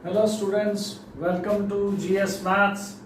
Hello students, welcome to GS Maths.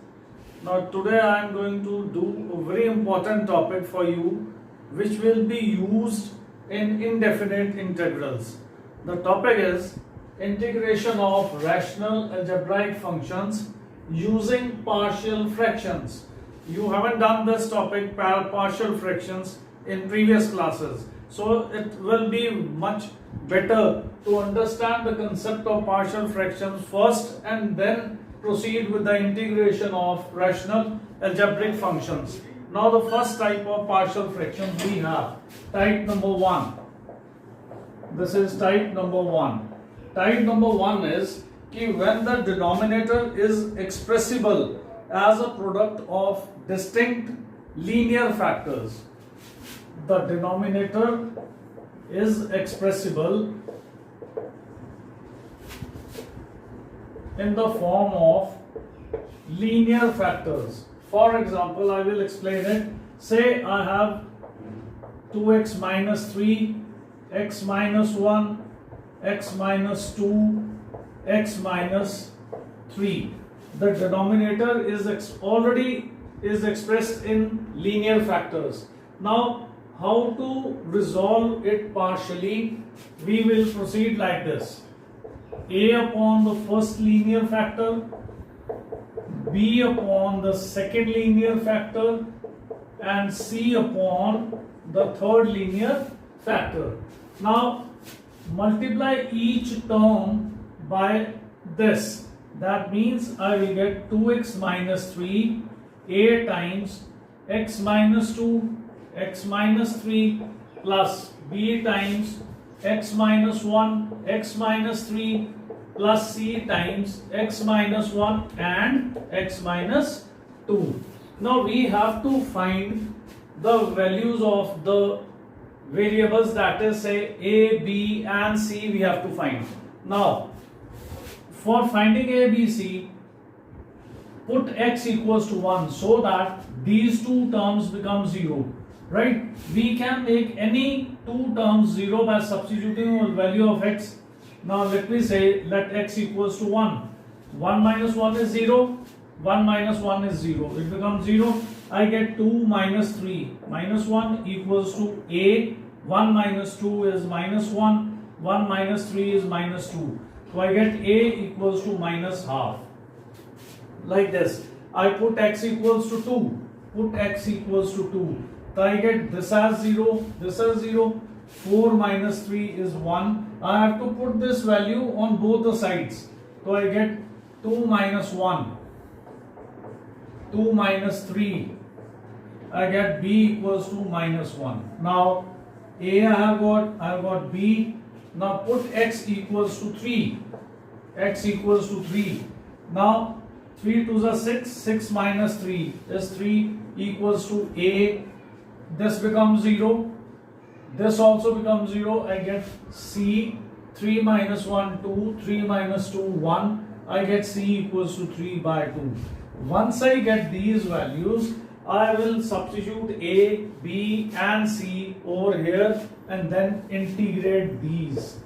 Now today I am going to do a very important topic for you which will be used in indefinite integrals. The topic is integration of rational algebraic functions using partial fractions. You haven't done this topic partial fractions in previous classes. So it will be much better to understand the concept of partial fractions first and then proceed with the integration of rational algebraic functions. Now the first type of partial fractions we have, type number 1. This is type number 1. Type number 1 is when the denominator is expressible as a product of distinct linear factors. The denominator is expressible in the form of linear factors. For example, I will explain it. Say I have 2x minus 3, x minus 1, x minus 2, x minus 3. The denominator is already expressed in linear factors. Now, how to resolve it partially? We will proceed like this. A upon the first linear factor, B upon the second linear factor, and C upon the third linear factor. Now, multiply each term by this. That means I will get 2x minus 3 A times x minus 2 x minus 3 plus b times x minus 1 x minus 3 plus c times x minus 1 and x minus 2. Now we have to find the values of the variables, that is say a, b and c we have to find. Now for finding a, b, c, put x equals to 1 so that these two terms become 0. Right? We can make any two terms 0 by substituting the value of x. Now let me say let x equals to 1. 1 minus 1 is 0. 1 minus 1 is 0. It becomes 0. I get 2 minus 3. Minus 1 equals to a. 1 minus 2 is minus 1. 1 minus 3 is minus 2. So I get a equals to minus half. Like this. I put x equals to 2. Put x equals to 2. So I get this as 0, this as 0, 4 minus 3 is 1. I have to put this value on both the sides. So I get 2 minus 1, 2 minus 3. I get b equals to minus 1. Now a I have got b. Now put x equals to 3. X equals to 3. Now 3 to the 6, 6 minus 3 is 3 equals to a. This becomes 0. This also becomes 0. I get C. 3 minus 1, 2. 3 minus 2, 1. I get C equals to 3 by 2. Once I get these values, I will substitute A, B and C over here and then integrate these.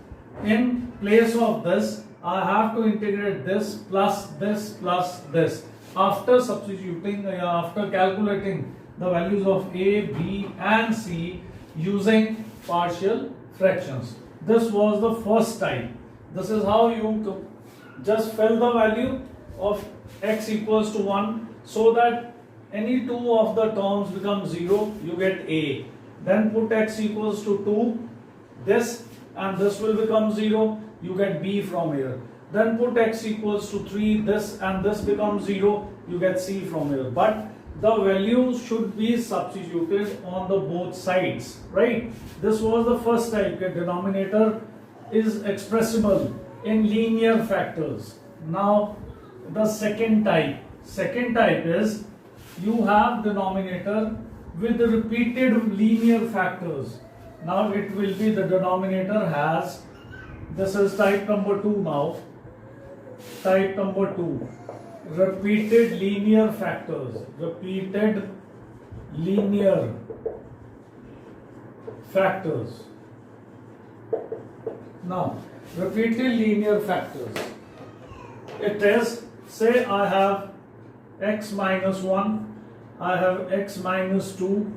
In place of this, I have to integrate this plus this plus this. After substituting, after calculating the values of A, B and C using partial fractions. This was the first type. This is how you just fill the value of x equals to 1 so that any two of the terms become 0, you get A. Then put x equals to 2, this and this will become 0, you get B from here. Then put x equals to 3, this and this becomes 0, you get C from here. But the values should be substituted on the both sides, right? This was the first type. The denominator is expressible in linear factors. Now the second type. Second type is you have denominator with repeated linear factors. Now it will be the denominator has, this is type number 2 now. Type number 2. Repeated linear factors. Repeated linear factors. Now, repeated linear factors. It is, say I have x minus 1, I have x minus 2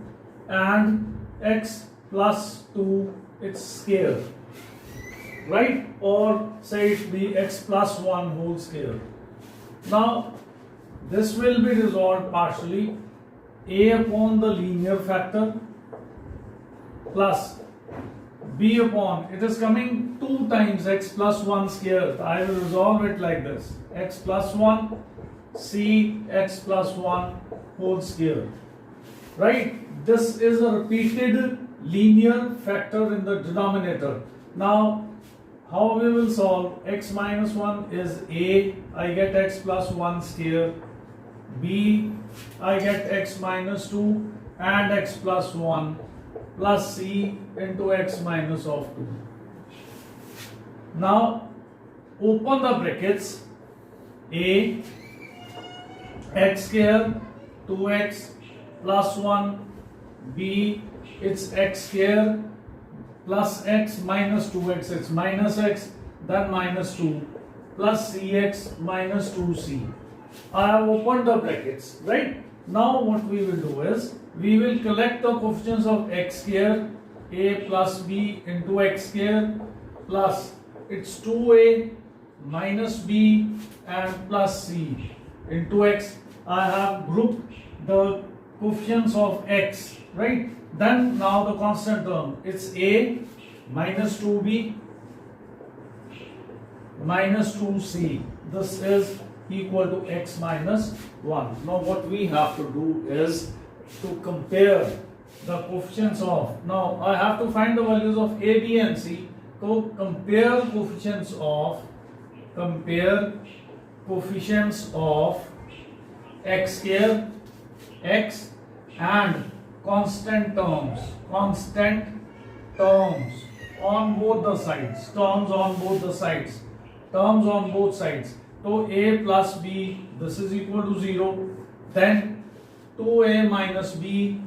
and x plus 2, its square, right? Or say it be x plus 1 whole square. Now this will be resolved partially a upon the linear factor plus b upon, it is coming 2 times x plus 1 square. I will resolve it like this, x plus 1 c x plus 1 whole square, right? This is a repeated linear factor in the denominator. Now how we will solve? X minus 1 is a, I get x plus 1 square, b, I get x minus 2 and x plus 1 plus c into x minus of 2. Now open the brackets, a x square 2x plus 1, b it's x square plus x minus 2x, it's minus x, then minus 2 plus cx minus 2c. I have opened the brackets, right? Now what we will do is, we will collect the coefficients of x square, a plus b into x square plus it's 2a minus b and plus c into x. I have grouped the coefficients of x, right? Then now the constant term, it's a minus 2b minus 2c. This is equal to x minus 1. Now what we have to do is to compare the coefficients of, now I have to find the values of a, b and c. So compare coefficients of x square, x and constant terms on both the sides, terms on both sides. So a plus b, this is equal to 0. Then 2a minus b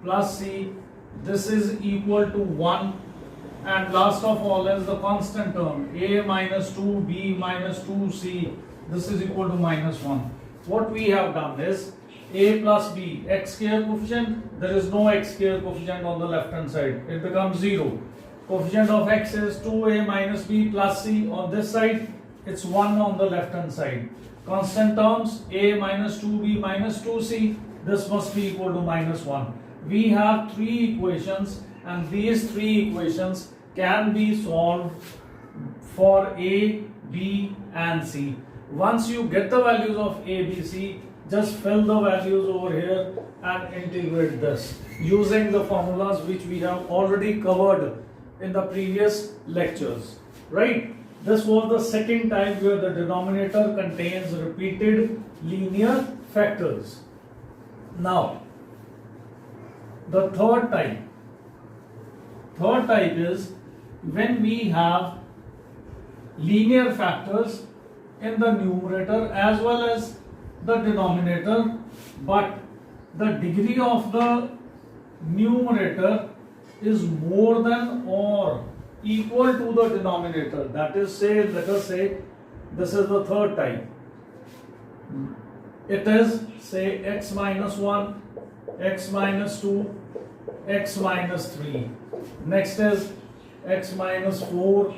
plus c, this is equal to 1. And last of all is the constant term, a minus 2, b minus 2, c, this is equal to minus 1. What we have done is, a plus b, x square coefficient, there is no x square coefficient on the left hand side, it becomes 0. Coefficient of x is 2a minus b plus c on this side, it's 1 on the left hand side. Constant terms, a minus 2b minus 2c, this must be equal to minus 1. We have 3 equations and these 3 equations can be solved for a, b and c. Once you get the values of a, b, c, just fill the values over here and integrate this using the formulas which we have already covered in the previous lectures, right? This was the second type where the denominator contains repeated linear factors. Now, the third type is when we have linear factors in the numerator as well as the denominator, but the degree of the numerator is more than or equal to the denominator. That is, say, let us say this is the third type. It is, say, x minus 1, x minus 2, x minus 3. Next is x minus 4,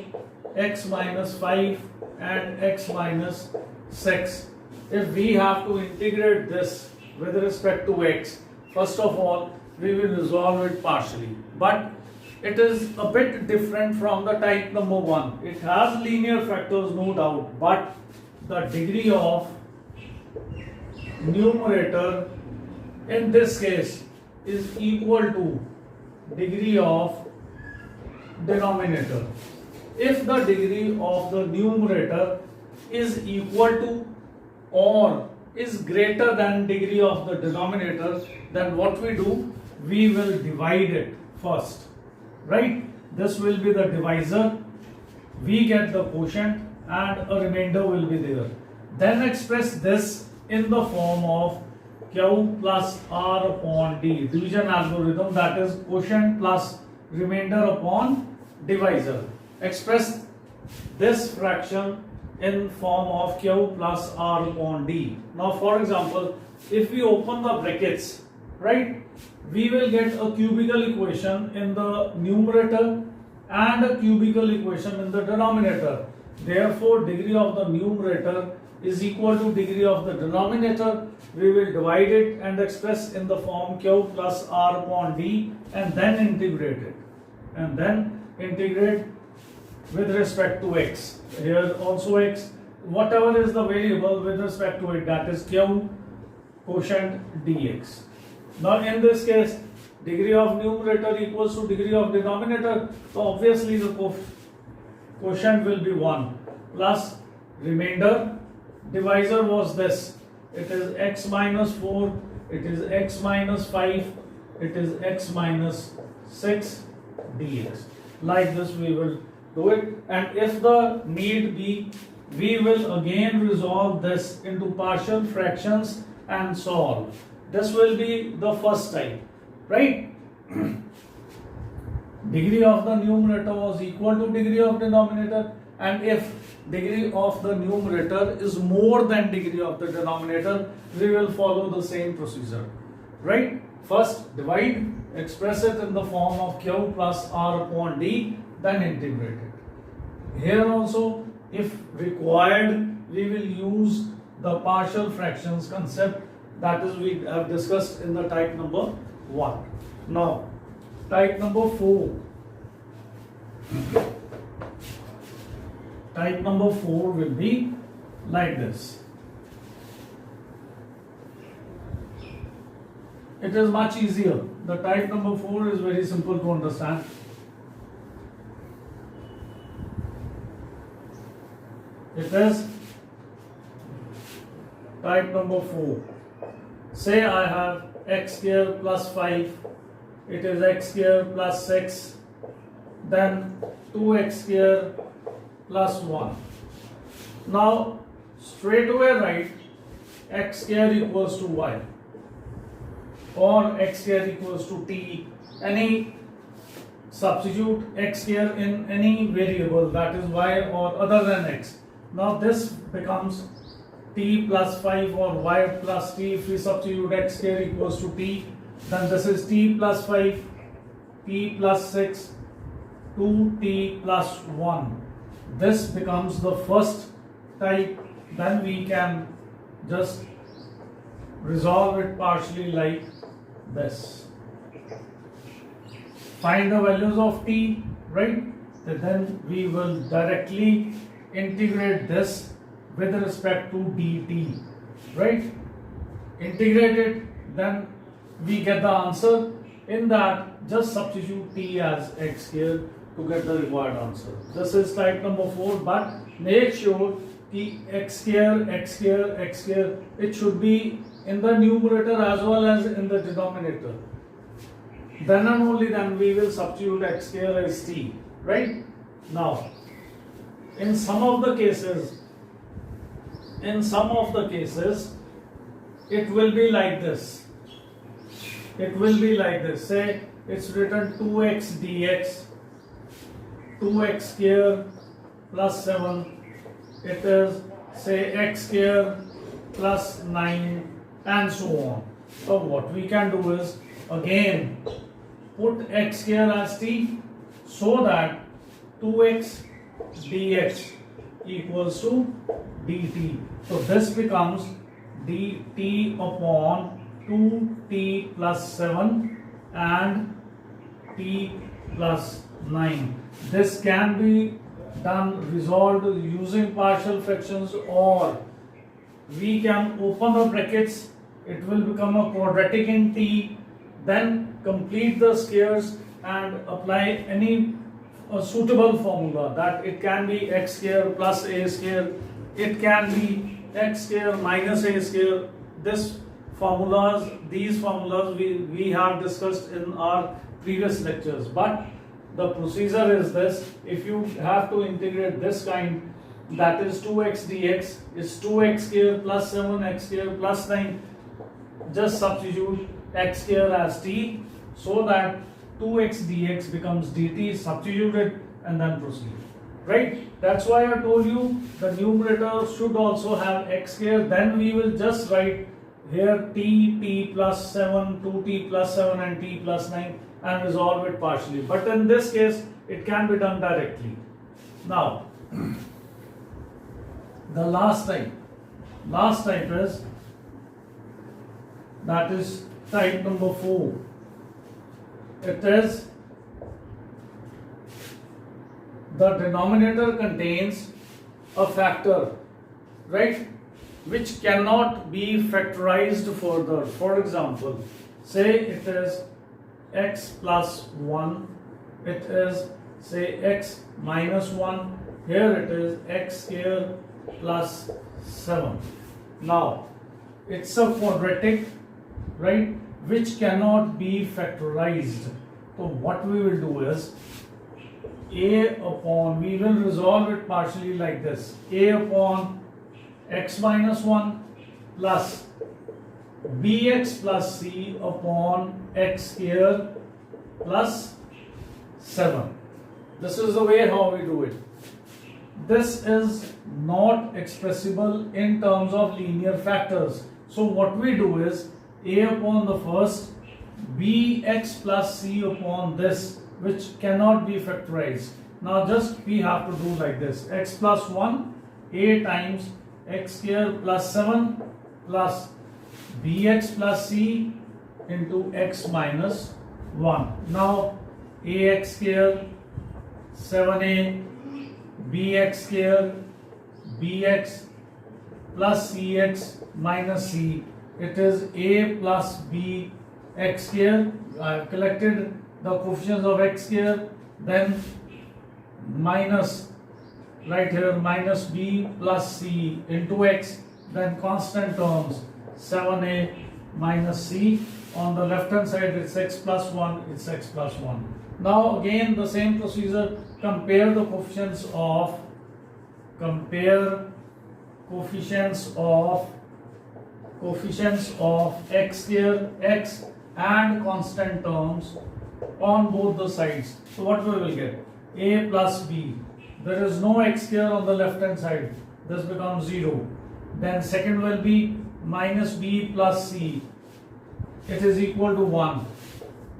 x minus 5 and x minus 6. If we have to integrate this with respect to x, first of all we will resolve it partially, but it is a bit different from the type number 1. It has linear factors, no doubt, but the degree of numerator in this case is equal to degree of denominator. If the degree of the numerator is equal to or is greater than degree of the denominator, then what we do, we will divide it first, right? This will be the divisor, we get the quotient and a remainder will be there. Then express this in the form of Q plus R upon D, division algorithm, that is quotient plus remainder upon divisor. Express this fraction in form of Q plus R upon D. Now for example, if we open the brackets, right, we will get a cubical equation in the numerator and a cubical equation in the denominator. Therefore, degree of the numerator is equal to degree of the denominator. We will divide it and express in the form Q plus R upon D and then integrate it. And then integrate with respect to x. Here also x, whatever is the variable with respect to it, that is Q quotient dx. Now in this case, degree of numerator equals to degree of denominator, so obviously the quotient will be 1 plus remainder. Divisor was this, it is x minus 4, it is x minus 5, it is x minus 6 dx. Like this we will do it, and if the need be, we will again resolve this into partial fractions and solve. This will be the first type, right? Degree of the numerator was equal to degree of denominator, and if degree of the numerator is more than degree of the denominator, we will follow the same procedure, right? First divide, express it in the form of Q plus R upon D, then integrate it. Here also, if required, we will use the partial fractions concept, that is we have discussed in the type number 1. Now, type number 4. Type number 4 will be like this. It is much easier. The type number 4 is very simple to understand. It is type number 4. Say I have x square plus 5, it is x square plus 6, then 2x square plus 1. Now straight away write x square equals to y, or x square equals to t. Any substitute x square in any variable, that is y or other than x. Now this becomes t plus 5 or y plus t. If we substitute x square equals to t, then this is t plus 5, t plus 6, 2t plus 1. This becomes the first type. Then we can just resolve it partially like this. Find the values of t, right? And then we will directly integrate this with respect to dt, right? Integrate it, then we get the answer. In that, just substitute t as x here to get the required answer. This is type number 4, but make sure the x square, x square, x square, it should be in the numerator as well as in the denominator. Then and only then we will substitute x square as t, right? Now, in some of the cases, it will be like this. It will be like this. Say it's written 2x dx, 2x square plus 7. It is say x square plus 9 and so on. So what we can do is again put x square as t, so that 2x dx equals to dt. So this becomes dt upon 2t plus 7 and t plus 9. This can be done, resolved using partial fractions, or we can open the brackets, it will become a quadratic in t, then complete the squares and apply any suitable formula, that it can be x square plus a square, it can be x square minus a square. These formulas we have discussed in our previous lectures, but the procedure is this. If you have to integrate this kind, that is 2x dx is 2x square plus 7x square plus 9, just substitute x square as t, so that 2x dx becomes dt, substitute it and then proceed. right? That's why I told you the numerator should also have x square. Then we will just write here t plus 7, 2t plus 7 and t plus 9 and resolve it partially. But in this case, it can be done directly. Now, the last type is, that is type number 4. It is the denominator contains a factor, right, which cannot be factorized further. For example, say it is x plus 1, it is say x minus 1, here it is x square plus 7. Now, it's a quadratic, right, which cannot be factorized. So what we will do is we will resolve it partially like this: a upon x minus 1 plus bx plus c upon x square plus 7. This is the way how we do it. This is not expressible in terms of linear factors. So what we do is a upon the first, bx plus c upon this, which cannot be factorized. Now just we have to do like this: x plus 1, a times x square plus 7 plus bx plus c into x minus 1. Now ax square 7a bx square bx plus cx minus c. It is a plus b x square. I have collected the coefficients of x square, then minus, right here, minus b plus c into x, then constant terms 7a minus c. On the left hand side it's x plus 1, it's x plus 1. Now again the same procedure: compare the coefficients of x square, x and constant terms on both the sides. So what we will get? A plus b. There is no x square on the left hand side. This becomes 0. Then second will be minus b plus c. It is equal to 1.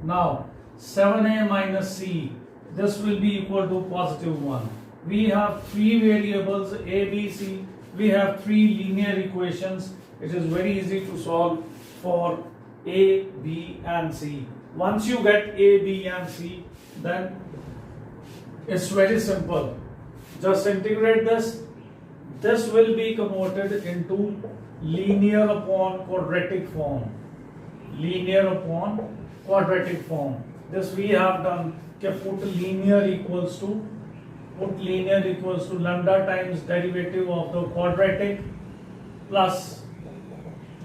Now 7a minus c. This will be equal to positive 1. We have three variables a, b, c. We have three linear equations. It is very easy to solve for a, b and c. Once you get a, b and c, then it's very simple. Just integrate this. This will be converted into linear upon quadratic form. Linear upon quadratic form. This we have done. Put linear equals to lambda times derivative of the quadratic plus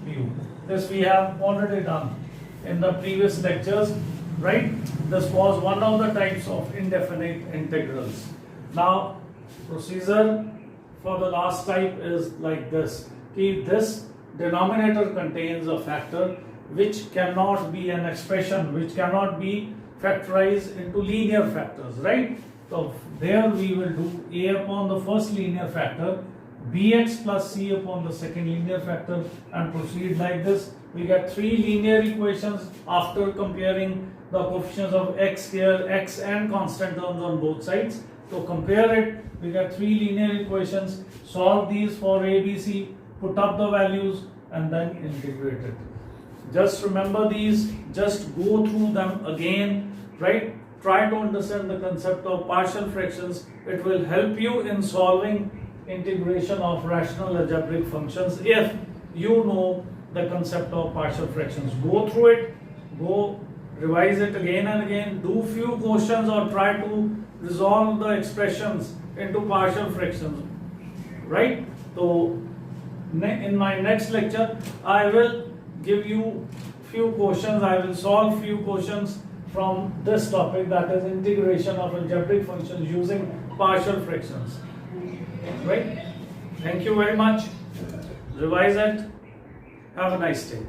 mu. This we have already done in the previous lectures, right? This was one of the types of indefinite integrals. Now, procedure for the last type is like this. This denominator contains a factor which cannot be an expression, which cannot be factorized into linear factors, right? So there we will do a upon the first linear factor, bx plus c upon the second linear factor, and proceed like this. We get three linear equations after comparing the coefficients of x square, x and constant terms on both sides. So compare it, we get three linear equations, solve these for a, b, c, put up the values and then integrate it. Just remember these, just go through them again, right? Try to understand the concept of partial fractions. It will help you in solving integration of rational algebraic functions if you know the concept of partial fractions. Go through it, go revise it again and again, do few questions or try to resolve the expressions into partial fractions, right? So in my next lecture I will give you few questions, I will solve few questions from this topic, that is integration of algebraic functions using partial fractions, right? Thank you very much. Revise it. Have a nice day.